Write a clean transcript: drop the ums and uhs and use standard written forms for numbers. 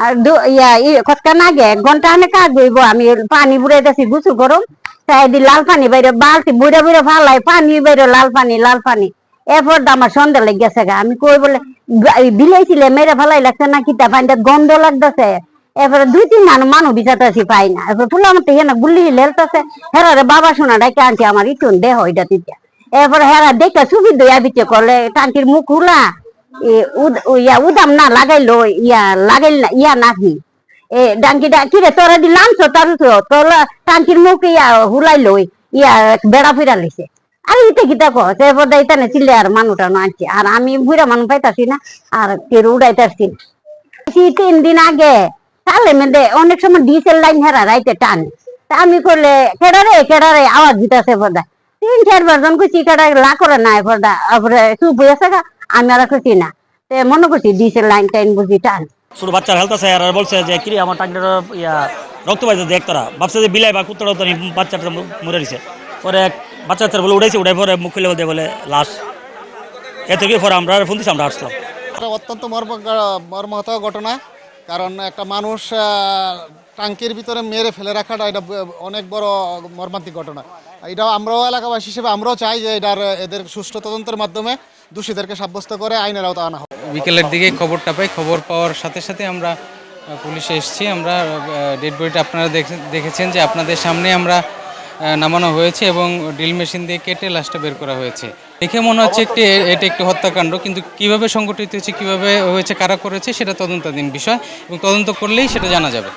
আর কতক্ষণ আগে 1 ঘন্টা কাজ হইব আমি পানি বুড়াইতেছি গুছু গরম তাই দি লাল পানি বাইরে বালতি বুড়ে বুড়ে ফালাই পানি বাইরে লাল পানি এরপর আমার সন্ধ্যা লেগে গেছে গা আমি কই বলে বিলাইছিলে মেরে ফালাই লাগছে না কিতা পানিটা গন্ধ লাগতেছে এরপরে 2-3 মানুষ বিচারতেছি পাই না এরপর ফুলার মতো হেনা গুল্লি লেলতেছে হেরারে বাবা শোনা ডাকে আনছি আমার ইটুন দেহ এটা দিতে এরপরে হেরা দেখে সুবিধ দইয়া বিচে করলে টাঙ্কির মুখ খুলা উদাম না লাগাইলো লাগাইল না নাকি ডাঙ্কিটা কিরে তোরা দিলাম তোর টাঙ্কির মুখ হুলাইলো বেড়া ফিরা লইছে আর ইতে কিতা কছে এরপর দাইতানে চিল্লে আর মানুষটা আনছে আর আমি বুড়া মানুষ পাইতাছি না আর কেউ উড়াইতাছি না 3 দিন আগে তাহলে মেয়েদের অনেক সময় ডিজেল লাইন হেরা রাইতে টানে তা আমি করলে কেডারে আওয়াজ দিতেছে পর্দা 3-4 বার জন খুশি কেডা লা করে নাই পর্দা তারপরে চুপ হয়েছে আমি আর খুশি না মনে করছি ডিজেল লাইন টাইন বুঝি টান ছোট বাচ্চার হেলথ আছে আর বলছে যে কি আমার টাঙ্কির রক্ত পাইছে দেখ তোরা ভাবছে যে বিলাই বা কুত্তরা তো বাচ্চাটা মরে দিছে পরে বাচ্চা বলে উড়াইছে উড়াই পরে মুখ খুলে বলতে বলে লাশ এ থেকে পরে আমরা ফোন দিচ্ছি আমরা আসলাম। অত্যন্ত মর্মাহত ঘটনা কারণ একটা মানুষ টাঙ্কির ভিতরে মেরে ফেলে রাখাটা এটা অনেক বড় মর্মান্তিক ঘটনা। এটা আমরাও এলাকাবাসী হিসেবে আমরাও চাই যে এদের সুষ্ঠু তদন্তের মাধ্যমে দোষীদেরকে সাব্যস্ত করে আইনের আওতায় আনা হবে। বিকেলের দিকে খবরটা পাই, খবর পাওয়ার সাথে সাথে আমরা পুলিশে এসেছি। আমরা ডেড বডিটা আপনারা দেখেছেন যে আপনাদের সামনে আমরা নামানো হয়েছে এবং ড্রিল মেশিন দিয়ে কেটে লাশটা বের করা হয়েছে। দেখে মনে হচ্ছে এটা একটি হত্যাকাণ্ড, কিন্তু কিভাবে সংঘটিত হয়েছে, কিভাবে হয়েছে, কারা করেছে সেটা তদন্তাধীন বিষয় এবং তদন্ত করলেই সেটা জানা যাবে।